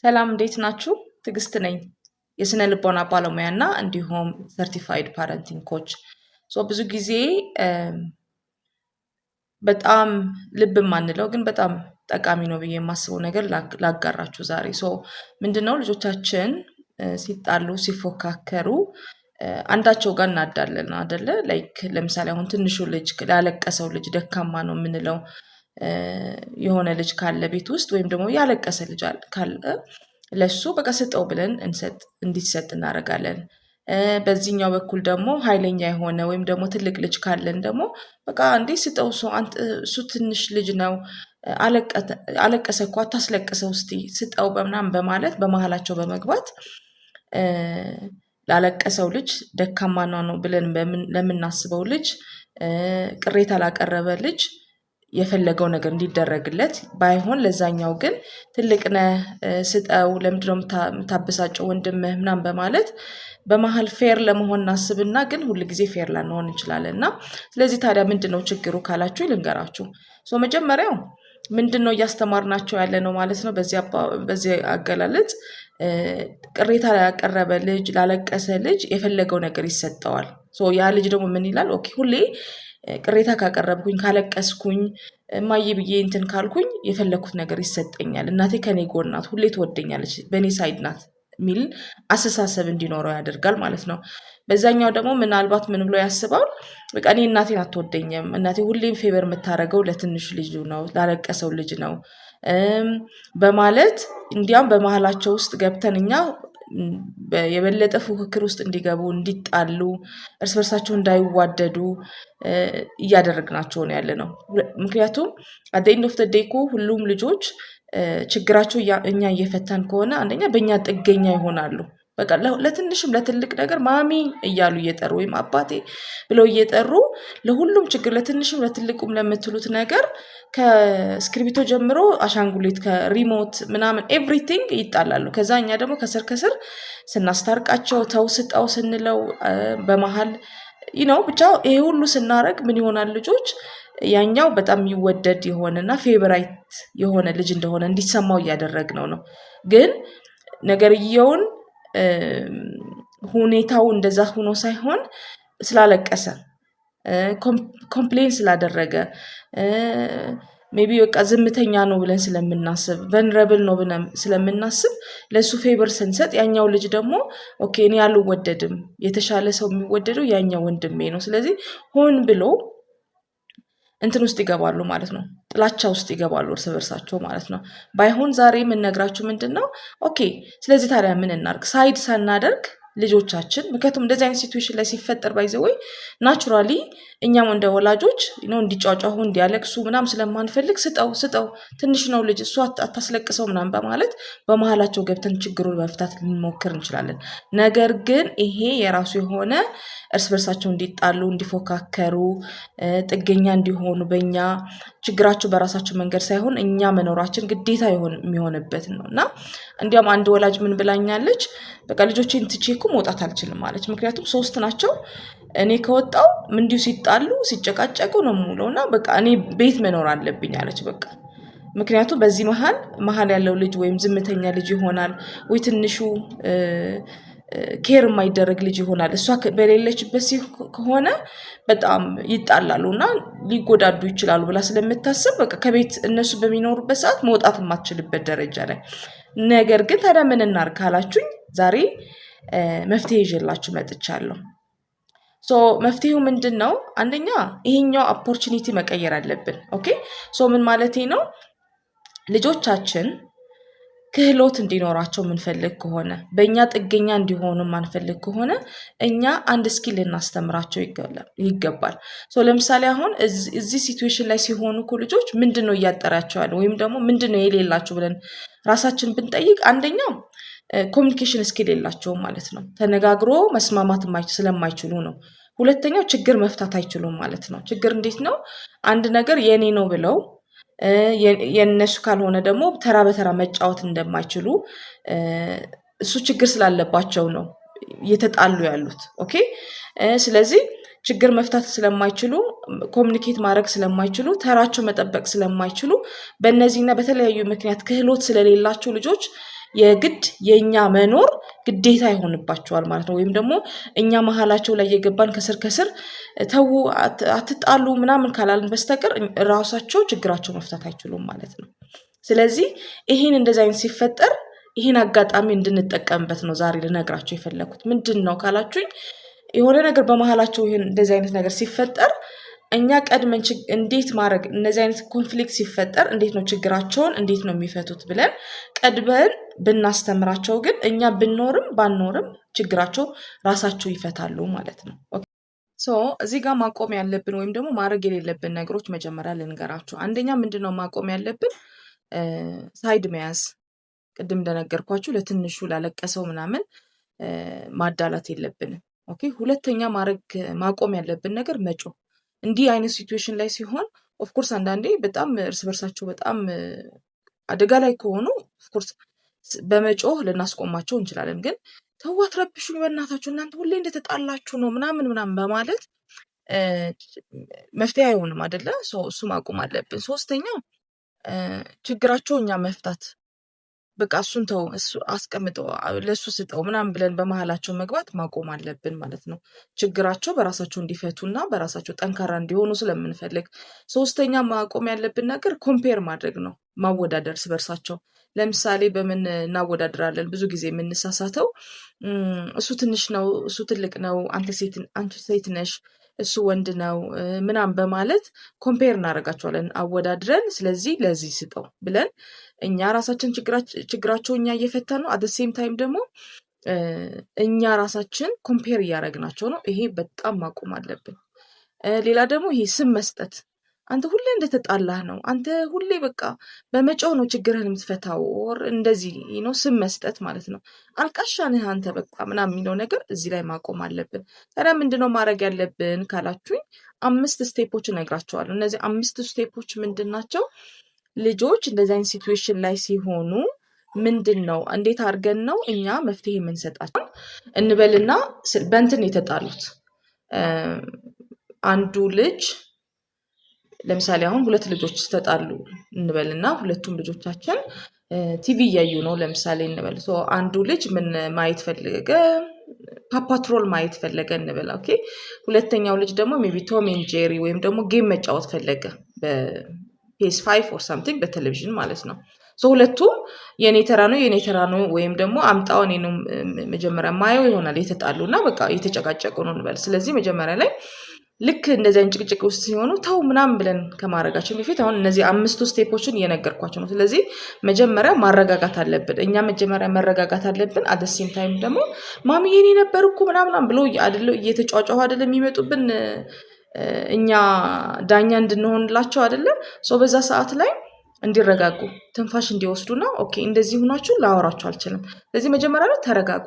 ሰላም እንዴት ናችሁ? ትዕግስት ነኝ። የስነ ልቦና ባለሙያና እንዲሁም ሰርቲፋይድ ፓረንቲንግ ኮች። ብዙ ጊዜ በጣም ልብ የማንለው ግን በጣም ጠቃሚ ነው ብዬ የማስበው ነገር ላጋራችሁ ዛሬ። ምንድነው ልጆቻችን ሲጣሉ ሲፎካከሩ አንዳቸው ጋር እናዳለን አደለ? ላይክ ለምሳሌ አሁን ትንሹ ልጅ ያለቀሰው ልጅ ደካማ ነው የምንለው የሆነ ልጅ ካለ ቤት ውስጥ ወይም ደግሞ ያለቀሰ ልጅ ካለ ለሱ በቃ ስጠው ብለን እንዲሰጥ እናደርጋለን። በዚህኛው በኩል ደግሞ ኃይለኛ የሆነ ወይም ደግሞ ትልቅ ልጅ ካለን ደግሞ በቃ እንዴ ስጠው እሱ ትንሽ ልጅ ነው አለቀሰ እኮ አታስለቅሰው እስቲ ስጠው በምናምን በማለት በመሃላቸው በመግባት ላለቀሰው ልጅ ደካማ ነው ብለን ለምናስበው ልጅ ቅሬታ ላቀረበ ልጅ የፈለገው ነገር እንዲደረግለት ባይሆን ለዛኛው ግን ትልቅ ነህ ስጠው ለምንድነው የምታበሳጨው ወንድምህ ምናምን በማለት በመሃል ፌር ለመሆን እናስብና ግን ሁልጊዜ ፌር ላንሆን እንችላለንና ስለዚህ ታዲያ ምንድነው ችግሩ ካላችሁ ልንገራችሁ። መጀመሪያው ምንድነው እያስተማርናቸው ያለነው ማለት ነው። በዚህ አገላለጽ ቅሬታ ያቀረበ ልጅ ላለቀሰ ልጅ የፈለገው ነገር ይሰጠዋል። ያ ልጅ ደግሞ ምን ይላል? ኦኬ ሁሌ ቅሬታ ካቀረብኩኝ ካለቀስኩኝ እማዬ ብዬ እንትን ካልኩኝ የፈለኩት ነገር ይሰጠኛል፣ እናቴ ከኔ ጎን ናት፣ ሁሌ ትወደኛለች፣ በእኔ ሳይድ ናት የሚል አስተሳሰብ እንዲኖረው ያደርጋል ማለት ነው። በዛኛው ደግሞ ምናልባት ምን ብሎ ያስባል? በቃ እኔ እናቴን አትወደኝም፣ እናቴ ሁሌም ፌቨር የምታደርገው ለትንሽ ልጅ ነው፣ ላለቀሰው ልጅ ነው በማለት እንዲያም በመሃላቸው ውስጥ ገብተን እኛ የበለጠ ፉክክር ውስጥ እንዲገቡ እንዲጣሉ እርስ በርሳቸው እንዳይዋደዱ እያደረግናቸው ነው ያለነው። ምክንያቱም አት ዘ ኤንድ ኦፍ ዘ ዴይ እኮ ሁሉም ልጆች ችግራቸው እኛ እየፈታን ከሆነ አንደኛ በእኛ ጥገኛ ይሆናሉ። በቃ ለትንሽም ለትልቅ ነገር ማሚ እያሉ እየጠሩ ወይም አባቴ ብለው እየጠሩ ለሁሉም ችግር ለትንሽም ለትልቁም ለምትሉት ነገር ከስክሪፕቶ ጀምሮ አሻንጉሊት ከሪሞት ምናምን ኤቭሪቲንግ ይጣላሉ። ከዛ እኛ ደግሞ ከስር ስናስታርቃቸው ተው ስጠው ስንለው በመሃል ብቻ ይሄ ሁሉ ስናደርግ ምን ይሆናል? ልጆች ያኛው በጣም የሚወደድ የሆነና ፌቨራይት የሆነ ልጅ እንደሆነ እንዲሰማው እያደረግነው ነው። ግን ነገርየውን ሁኔታው እንደዛ ሆኖ ሳይሆን ስላለቀሰ ኮምፕሌን ስላደረገ ሜቢ በቃ ዝምተኛ ነው ብለን ስለምናስብ ቨልነራብል ነው ብለን ስለምናስብ ለሱ ፌቨር ስንሰጥ ያኛው ልጅ ደግሞ ኦኬ እኔ አልወደድም፣ የተሻለ ሰው የሚወደደው ያኛው ወንድሜ ነው፣ ስለዚህ ሆን ብሎ እንትን ውስጥ ይገባሉ ማለት ነው። ጥላቻ ውስጥ ይገባሉ እርስ በርሳቸው ማለት ነው። ባይሆን ዛሬ የምንነግራችሁ ምንድነው? ኦኬ ስለዚህ ታዲያ ምን እናድርግ? ሳይድ ሳናደርግ ልጆቻችን ምክንያቱም እንደዚህ አይነት ሲቹዌሽን ላይ ሲፈጠር ባይዘወይ ናቹራሊ እኛም እንደ ወላጆች እንዲጫጫሁ እንዲያለቅሱ ምናምን ስለማንፈልግ ስጠው ትንሽ ነው ልጅ እሱ አታስለቅሰው ምናምን በማለት በመሃላቸው ገብተን ችግሩን መፍታት ልንሞክር እንችላለን። ነገር ግን ይሄ የራሱ የሆነ እርስ በርሳቸው እንዲጣሉ እንዲፎካከሩ ጥገኛ እንዲሆኑ በእኛ ችግራቸው በራሳቸው መንገድ ሳይሆን እኛ መኖራችን ግዴታ የሚሆንበት ነው። እና እንዲያውም አንድ ወላጅ ምን ብላኛለች? በቃ ልጆቼን ትቼ እኮ መውጣት አልችልም ማለች። ምክንያቱም 3 ናቸው፣ እኔ ከወጣው እንዲሁ ሲጣሉ ሲጨቃጨቁ ነው የምውለው እና በቃ እኔ ቤት መኖር አለብኝ አለች። በቃ ምክንያቱም በዚህ መሀል ያለው ልጅ ወይም ዝምተኛ ልጅ ይሆናል ወይ ትንሹ ኬር የማይደረግ ልጅ ይሆናል። እሷ በሌለችበት ከሆነ በጣም ይጣላሉ እና ሊጎዳዱ ይችላሉ ብላ ስለምታስብ በቃ ከቤት እነሱ በሚኖሩበት ሰዓት መውጣት የማትችልበት ደረጃ ላይ። ነገር ግን ታዲያ ምን እናድርግ ካላችሁኝ ዛሬ መፍትሄ ይዤላችሁ መጥቻለሁ። መፍትሄው ምንድነው? አንደኛ ይሄኛው ኦፖርቹኒቲ መቀየር አለብን። ኦኬ ምን ማለቴ ነው? ልጆቻችን ክህሎት እንዲኖራቸው የምንፈልግ ከሆነ በእኛ ጥገኛ እንዲሆኑ የማንፈልግ ከሆነ እኛ አንድ ስኪል ልናስተምራቸው ይገባል። ለምሳሌ አሁን እዚህ ሲቹዌሽን ላይ ሲሆኑ እኮ ልጆች ምንድነው እያጠራቸው ያለው ወይም ደግሞ ምንድነው የሌላቸው ብለን ራሳችን ብንጠይቅ አንደኛው ኮሚኒኬሽን ስኪል የላቸውም ማለት ነው። ተነጋግሮ መስማማት ስለማይችሉ ነው። ሁለተኛው ችግር መፍታት አይችሉም ማለት ነው። ችግር እንዴት ነው? አንድ ነገር የኔ ነው ብለው የነሱ ካልሆነ ደግሞ ተራ በተራ መጫወት እንደማይችሉ እሱ ችግር ስላለባቸው ነው እየተጣሉ ያሉት። ኦኬ ስለዚህ ችግር መፍታት ስለማይችሉ ኮሚኒኬት ማድረግ ስለማይችሉ ተራቸው መጠበቅ ስለማይችሉ በእነዚህና በተለያዩ ምክንያት ክህሎት ስለሌላቸው ልጆች የግድ የኛ መኖር ግዴታ ይሆንባቸዋል ማለት ነው። ወይም ደግሞ እኛ መሀላቸው ላይ የገባን ከስር ከስር ተው አትጣሉ ምናምን ካላልን በስተቀር ራሳቸው ችግራቸው መፍታት አይችሉም ማለት ነው። ስለዚህ ይሄን እንደዚህ አይነት ሲፈጠር ይሄን አጋጣሚ እንድንጠቀምበት ነው ዛሬ ልነግራቸው የፈለኩት። ምንድነው ካላችሁኝ የሆነ ነገር በመሃላቸው ይሄን እንደዚህ አይነት ነገር ሲፈጠር እኛ ቀድመን እንዴት ማድረግ እነዚህ አይነት ኮንፍሊክት ሲፈጠር እንዴት ነው ችግራቸውን እንዴት ነው የሚፈቱት ብለን ቀድመን ብናስተምራቸው ግን እኛ ብንኖርም ባንኖርም ችግራቸው ራሳቸው ይፈታሉ ማለት ነው። ሶ እዚህ ጋር ማቆም ያለብን ወይም ደግሞ ማድረግ የሌለብን ነገሮች መጀመሪያ ልንገራችሁ። አንደኛ ምንድነው ማቆም ያለብን? ሳይድ መያዝ። ቅድም እንደነገርኳችሁ ለትንሹ ላለቀሰው ምናምን ማዳላት የለብንም። ኦኬ። ሁለተኛ ማቆም ያለብን ነገር መጮህ። እንዲህ አይነት ሲቹዌሽን ላይ ሲሆን ኦፍኮርስ አንዳንዴ በጣም እርስ በርሳቸው በጣም አደጋ ላይ ከሆኑ ኦፍኮርስ በመጮህ ልናስቆማቸው እንችላለን። ግን ተው አትረብሹኝ በእናታችሁ እናንተ ሁሌ እንደተጣላችሁ ነው ምናምን ምናምን በማለት መፍትሄ አይሆንም አይደለ? እሱ ማቆም አለብን። ሶስተኛ ችግራቸው እኛ መፍታት በቃ እሱን ተው እሱ አስቀምጠው ለሱ ስጠው ምናምን ብለን በመሃላቸው መግባት ማቆም አለብን ማለት ነው። ችግራቸው በራሳቸው እንዲፈቱና በራሳቸው ጠንካራ እንዲሆኑ ስለምንፈልግ። ሶስተኛ ማቆም ያለብን ነገር ኮምፔር ማድረግ ነው፣ ማወዳደር እርስ በርሳቸው። ለምሳሌ በምን እናወዳድራለን? ብዙ ጊዜ የምንሳሳተው እሱ ትንሽ ነው፣ እሱ ትልቅ ነው፣ አንቺ ሴት ነሽ፣ እሱ ወንድ ነው ምናምን በማለት ኮምፔር እናደርጋቸዋለን አወዳድረን። ስለዚህ ለዚህ ስጠው ብለን እኛ ራሳችን ችግራቸው እኛ እየፈታን ነው። አት ሴም ታይም ደግሞ እኛ ራሳችን ኮምፔር እያደረግናቸው ነው። ይሄ በጣም ማቆም አለብን። ሌላ ደግሞ ይሄ ስም መስጠት። አንተ ሁሌ እንደተጣላህ ነው፣ አንተ ሁሌ በቃ በመጫው ነው ችግርህን የምትፈታው፣ ኦር እንደዚህ ነው ስም መስጠት ማለት ነው። አልቃሻ ነህ አንተ በቃ ምናምን የሚለው ነገር እዚህ ላይ ማቆም አለብን። ታዲያ ምንድነው ማድረግ ያለብን ካላችሁኝ 5 ስቴፖች እነግራቸዋለሁ። እነዚህ 5 ስቴፖች ምንድን ናቸው? ልጆች እንደዚህ አይነት ሲቹዌሽን ላይ ሲሆኑ ምንድን ነው እንዴት አድርገን ነው እኛ መፍትሄ የምንሰጣቸው እንበልና በእንትን የተጣሉት አንዱ ልጅ ለምሳሌ አሁን 2 ልጆች ተጣሉ እንበልና ሁለቱም ልጆቻችን ቲቪ እያዩ ነው ለምሳሌ እንበል። አንዱ ልጅ ምን ማየት ፈለገ? ፓፓትሮል ማየት ፈለገ እንበል። ኦኬ። ሁለተኛው ልጅ ደግሞ ሜቢ ቶም ኤንድ ጄሪ ወይም ደግሞ ጌም መጫወት ፈለገ በPS5 ኦር ሳምቲንግ በቴሌቪዥን ማለት ነው። ሁለቱም የኔ ተራ ነው ወይም ደግሞ አምጣው እኔ ነው መጀመሪያ ማየው ይሆናል። የተጣሉና በቃ የተጨቃጨቁ ነው እንበል። ስለዚህ መጀመሪያ ላይ ልክ እንደዚህ አይነት ጭቅጭቅ ውስጥ ሲሆኑ ተው ምናምን ብለን ከማድረጋችን በፊት አሁን እነዚህ 5 ስቴፖችን እየነገርኳቸው ነው። ስለዚህ መጀመሪያ ማረጋጋት አለብን። እኛ መጀመሪያ መረጋጋት አለብን። አት ሴም ታይም ደግሞ ማሚ የኔ ነበር እኮ ምናምን ብሎ እየተጫጫሁ አይደለም የሚመጡብን እኛ ዳኛ እንድንሆንላቸው አይደለም። በዛ ሰዓት ላይ እንዲረጋጉ ትንፋሽ እንዲወስዱና ኦኬ እንደዚህ ሆናችሁ ላወራችሁ አልችልም። ስለዚህ መጀመሪያ ላይ ተረጋጉ፣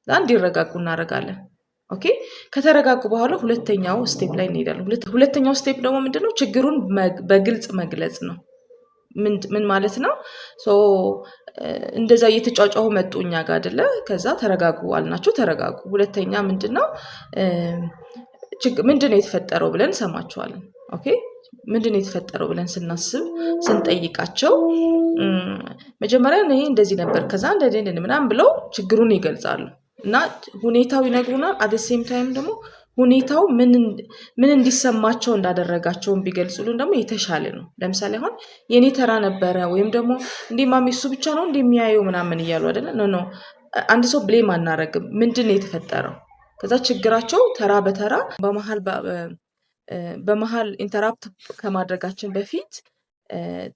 እንዲረጋጉ እናደርጋለን። ኦኬ። ከተረጋጉ በኋላ ሁለተኛው ስቴፕ ላይ እንሄዳለን። ሁለተኛው ስቴፕ ደግሞ ምንድነው? ችግሩን በግልጽ መግለጽ ነው። ምን ማለት ነው? እንደዛ እየተጫጫሁ መጡ እኛ ጋር አይደለ? ከዛ ተረጋጉ አልናቸው፣ ተረጋጉ። ሁለተኛ ምንድነው የተፈጠረው ብለን እንሰማቸዋለን። ኦኬ። ምንድነው የተፈጠረው ብለን ስናስብ ስንጠይቃቸው መጀመሪያ ይሄ እንደዚህ ነበር ከዛ እንደዚህ ምናምን ብለው ችግሩን ይገልጻሉ እና ሁኔታው ይነግሩናል። አት ሴም ታይም ደግሞ ሁኔታው ምን እንዲሰማቸው እንዳደረጋቸውን ቢገልጹልን ደግሞ የተሻለ ነው። ለምሳሌ አሁን የኔ ተራ ነበረ ወይም ደግሞ እንዴ ማሚ እሱ ብቻ ነው እንደሚያየው ምናምን እያሉ አይደለ? ኖ አንድ ሰው ብሌም አናረግም። ምንድነው የተፈጠረው? ከዛ ችግራቸው ተራ በተራ በመሃል ኢንተራፕት ከማድረጋችን በፊት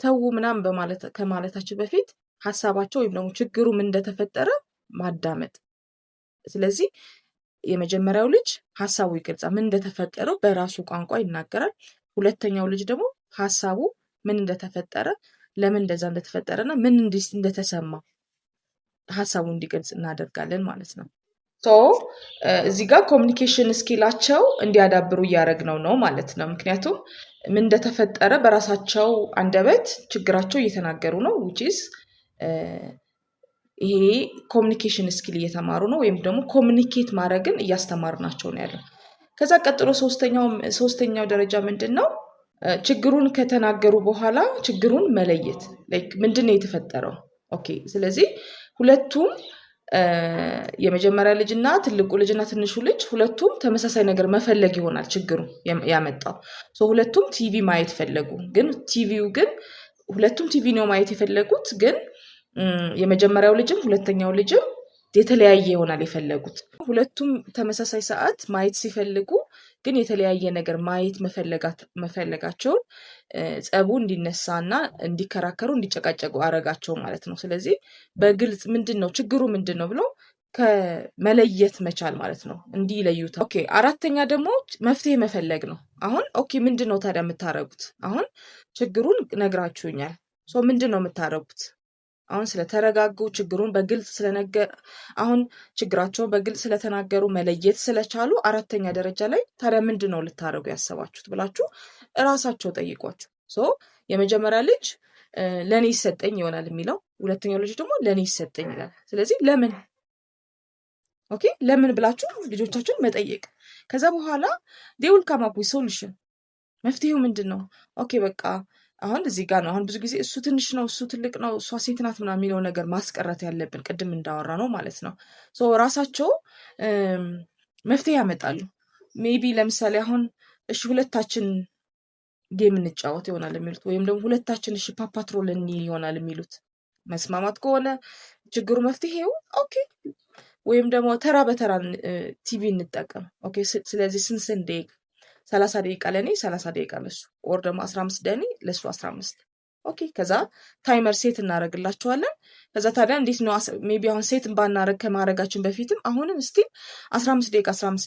ተው ምናምን ከማለታችን በፊት ሀሳባቸው ወይም ደግሞ ችግሩ ምን እንደተፈጠረ ማዳመጥ። ስለዚህ የመጀመሪያው ልጅ ሀሳቡ ይገልጻል፣ ምን እንደተፈጠረው በራሱ ቋንቋ ይናገራል። ሁለተኛው ልጅ ደግሞ ሀሳቡ ምን እንደተፈጠረ፣ ለምን እንደዛ እንደተፈጠረና ምን እንደተሰማ ሀሳቡ እንዲገልጽ እናደርጋለን ማለት ነው። እዚህ ጋር ኮሚኒኬሽን ስኪላቸው እንዲያዳብሩ እያደረግነው ነው ማለት ነው። ምክንያቱም ምን እንደተፈጠረ በራሳቸው አንደበት ችግራቸው እየተናገሩ ነው። which is ይሄ ኮሚኒኬሽን ስኪል እየተማሩ ነው፣ ወይም ደግሞ ኮሚኒኬት ማድረግን እያስተማርናቸው ነው ያለው። ከዛ ቀጥሎ ሶስተኛው ደረጃ ምንድነው? ችግሩን ከተናገሩ በኋላ ችግሩን መለየት ምንድነው የተፈጠረው? ኦኬ ስለዚህ ሁለቱም የመጀመሪያ ልጅና ትልቁ ልጅና ትንሹ ልጅ ሁለቱም ተመሳሳይ ነገር መፈለግ ይሆናል ችግሩ ያመጣው። ሁለቱም ቲቪ ማየት ፈለጉ፣ ግን ሁለቱም ቲቪ ነው ማየት የፈለጉት፣ ግን የመጀመሪያው ልጅም ሁለተኛው ልጅም የተለያየ ይሆናል የፈለጉት። ሁለቱም ተመሳሳይ ሰዓት ማየት ሲፈልጉ ግን የተለያየ ነገር ማየት መፈለጋቸውን ጸቡ እንዲነሳና እንዲከራከሩ እንዲጨቃጨቁ አረጋቸው ማለት ነው። ስለዚህ በግልጽ ምንድነው ችግሩ ምንድነው ብሎ ከመለየት መቻል ማለት ነው፣ እንዲለዩታል። ኦኬ አራተኛ ደግሞ መፍትሄ መፈለግ ነው። አሁን ኦኬ ምንድነው ታዲያ የምታረጉት? አሁን ችግሩን ነግራችሁኛል፣ ምንድነው የምታረጉት? አሁን ስለተረጋጉ ችግሩን በግልጽ አሁን ችግራቸውን በግልጽ ስለተናገሩ መለየት ስለቻሉ አራተኛ ደረጃ ላይ ታዲያ ምንድነው ልታረጉ ያሰባችሁት ብላችሁ እራሳቸው ጠይቋቸው። የመጀመሪያ ልጅ ለኔ ይሰጠኝ ይሆናል የሚለው፣ ሁለተኛው ልጅ ደግሞ ለኔ ይሰጠኝ ይላል። ስለዚህ ለምን ብላችሁ ልጆቻችሁን መጠየቅ። ከዛ በኋላ they will come up with solution። መፍትሄው ምንድነው? ኦኬ በቃ አሁን እዚህ ጋር ነው። አሁን ብዙ ጊዜ እሱ ትንሽ ነው፣ እሱ ትልቅ ነው፣ እሷ ሴት ናት ምናምን የሚለው ነገር ማስቀረት ያለብን ቅድም እንዳወራ ነው ማለት ነው። ራሳቸው መፍትሄ ያመጣሉ። ሜቢ ለምሳሌ አሁን እሺ ሁለታችን ጌም እንጫወት ይሆናል የሚሉት፣ ወይም ደግሞ ሁለታችን እሺ ፓፓትሮል እንይ ይሆናል የሚሉት። መስማማት ከሆነ ችግሩ መፍትሄው ኦኬ። ወይም ደግሞ ተራ በተራ ቲቪ እንጠቀም። ኦኬ ስለዚህ ስንት ደቂቃ 30 ደቂቃ ለኔ 30 ደቂቃ ለሱ፣ ኦር ደግሞ 15 ለኔ ለሱ 15። ኦኬ ከዛ ታይመር ሴት እናደርግላቸዋለን። ከዛ ታዲያ እንዴት ነው ሜቢ አሁን ሴት ባናረግ ከማድረጋችን በፊትም አሁንም እስቲ 15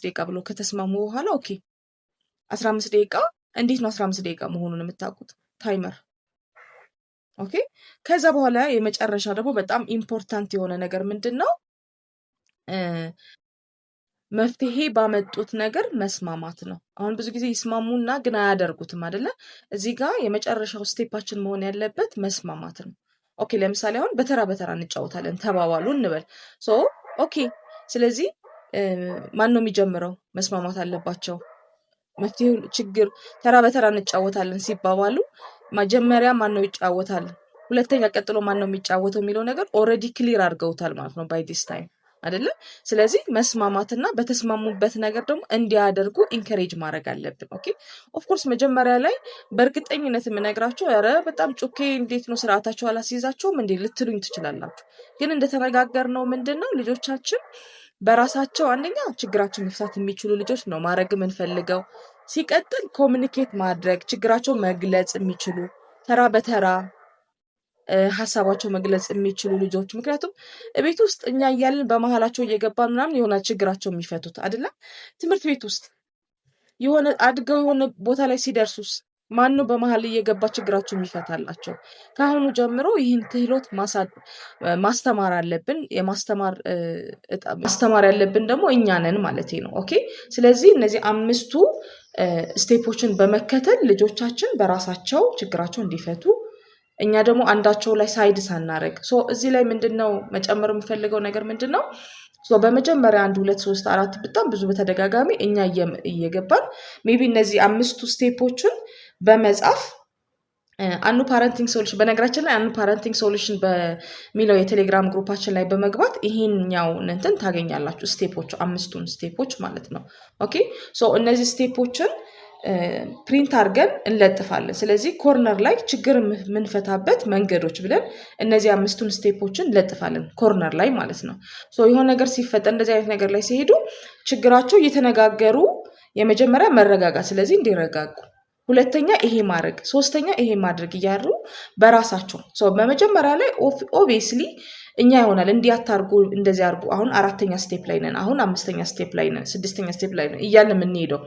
ደቂቃ ብሎ ከተስማሙ በኋላ ኦኬ 15 ደቂቃ እንዴት ነው 15 ደቂቃ መሆኑን የምታውቁት? ታይመር። ኦኬ ከዛ በኋላ የመጨረሻ ደግሞ በጣም ኢምፖርታንት የሆነ ነገር ምንድነው? መፍትሄ ባመጡት ነገር መስማማት ነው። አሁን ብዙ ጊዜ ይስማሙና ግን አያደርጉትም አይደለ? እዚህ ጋር የመጨረሻው ስቴፓችን መሆን ያለበት መስማማት ነው። ኦኬ ለምሳሌ አሁን በተራ እንጫወታለን ተባባሉ እንበል። ኦኬ ስለዚህ ማን ነው የሚጀምረው? መስማማት አለባቸው። መፍትሄው ችግር ተራ በተራ እንጫወታለን ሲባባሉ መጀመሪያ ማን ነው ይጫወታል፣ ሁለተኛ ቀጥሎ ማን ነው የሚጫወተው የሚለው ነገር ኦልሬዲ ክሊር አድርገውታል ማለት ነው ባይ ዲስ ታይም አይደለ? ስለዚህ መስማማትና በተስማሙበት ነገር ደግሞ እንዲያደርጉ ኢንከሬጅ ማድረግ አለብን። ኦኬ ኦፍ ኮርስ መጀመሪያ ላይ በእርግጠኝነት የምነግራችሁ ኧረ በጣም ጮኬ እንዴት ነው ስርዓታቸው አላስይዛቸውም እንዴ ልትሉኝ ትችላላችሁ። ግን እንደተነጋገርነው ምንድነው ልጆቻችን በራሳቸው አንደኛ ችግራቸውን መፍታት የሚችሉ ልጆች ነው ማድረግ የምንፈልገው። ሲቀጥል ኮሚኒኬት ማድረግ ችግራቸው መግለጽ የሚችሉ ተራ በተራ ሀሳባቸው መግለጽ የሚችሉ ልጆች። ምክንያቱም ቤት ውስጥ እኛ እያልን በመሀላቸው እየገባን ምናምን የሆነ ችግራቸው የሚፈቱት አይደለም። ትምህርት ቤት ውስጥ የሆነ አድገው የሆነ ቦታ ላይ ሲደርሱስ ማን ነው በመሀል እየገባ ችግራቸው የሚፈታላቸው? ከአሁኑ ጀምሮ ይህን ክህሎት ማስተማር አለብን። ማስተማር ያለብን ደግሞ እኛ ነን ማለት ነው። ኦኬ ስለዚህ እነዚህ 5ቱ ስቴፖችን በመከተል ልጆቻችን በራሳቸው ችግራቸው እንዲፈቱ እኛ ደግሞ አንዳቸው ላይ ሳይድ ሳናረግ እዚህ ላይ ምንድነው መጨመር የምፈልገው ነገር ምንድነው? በመጀመሪያ 1 2 3 4 በጣም ብዙ በተደጋጋሚ እኛ እየገባን ሜቢ እነዚህ 5ቱ ስቴፖችን በመጻፍ አኑ ፓረንቲንግ ሶሉሽን፣ በነገራችን ላይ አኑ ፓረንቲንግ ሶሉሽን በሚለው የቴሌግራም ግሩፓችን ላይ በመግባት ይሄኛው እንትን ታገኛላችሁ። ስቴፖች 5ቱን ስቴፖች ማለት ነው። ኦኬ እነዚህ ስቴፖችን ፕሪንት አድርገን እንለጥፋለን። ስለዚህ ኮርነር ላይ ችግር የምንፈታበት መንገዶች ብለን እነዚህ 5ቱን ስቴፖችን እንለጥፋለን ኮርነር ላይ ማለት ነው። የሆነ ነገር ሲፈጠር እንደዚህ አይነት ነገር ላይ ሲሄዱ ችግራቸው እየተነጋገሩ የመጀመሪያ መረጋጋት፣ ስለዚህ እንዲረጋጉ፣ ሁለተኛ ይሄ ማድረግ፣ ሶስተኛ ይሄ ማድረግ እያሉ በራሳቸው በመጀመሪያ ላይ ኦብቪየስሊ እኛ ይሆናል እንዲያታርጉ እንደዚህ አርጉ። አሁን 4ኛ ስቴፕ ላይ ነን፣ አሁን 5ኛ ስቴፕ ላይ ነን፣ 6ኛ ስቴፕ ላይ ነን እያልን የምንሄደው።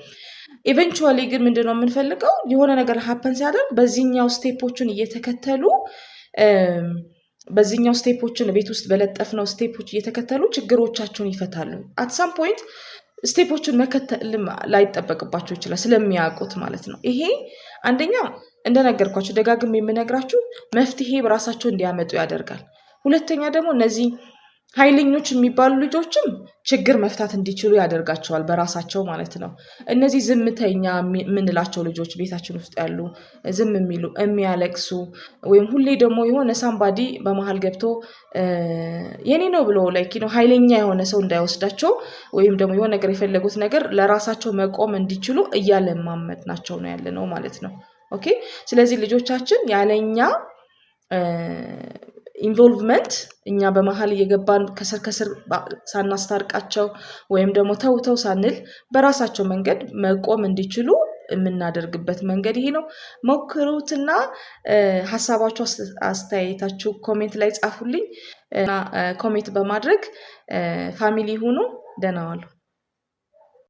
ኢቨንቹዋሊ ግን ምንድነው የምንፈልገው? የሆነ ነገር ሀፐን ሲያደርግ በዚህኛው ስቴፖችን እየተከተሉ በዚህኛው ስቴፖችን ቤት ውስጥ በለጠፍነው ስቴፖች እየተከተሉ ችግሮቻቸውን ይፈታሉ። አት ሳም ፖይንት ስቴፖችን መከተል ላይጠበቅባቸው ይችላል ስለሚያውቁት ማለት ነው። ይሄ አንደኛ እንደነገርኳቸው ደጋግሜ የምነግራችሁ መፍትሄ በራሳቸው እንዲያመጡ ያደርጋል። ሁለተኛ ደግሞ እነዚህ ኃይለኞች የሚባሉ ልጆችም ችግር መፍታት እንዲችሉ ያደርጋቸዋል በራሳቸው ማለት ነው። እነዚህ ዝምተኛ የምንላቸው ልጆች ቤታችን ውስጥ ያሉ ዝም የሚሉ የሚያለቅሱ ወይም ሁሌ ደግሞ የሆነ ሳምባዲ በመሀል ገብቶ የኔ ነው ብሎ ላይክ ነው ኃይለኛ የሆነ ሰው እንዳይወስዳቸው ወይም ደግሞ የሆነ ነገር የፈለጉት ነገር ለራሳቸው መቆም እንዲችሉ እያለማመድናቸው ነው ያለ ነው ማለት ነው። ኦኬ ስለዚህ ልጆቻችን ያለኛ ኢንቮልቭመንት እኛ በመሀል እየገባን ከስር ከስር ሳናስታርቃቸው ወይም ደግሞ ተው ሳንል በራሳቸው መንገድ መቆም እንዲችሉ የምናደርግበት መንገድ ይሄ ነው። ሞክሩትና ሀሳባችሁ አስተያየታችሁ ኮሜንት ላይ ጻፉልኝ እና ኮሜንት በማድረግ ፋሚሊ ሁኑ። ደህና ዋሉ።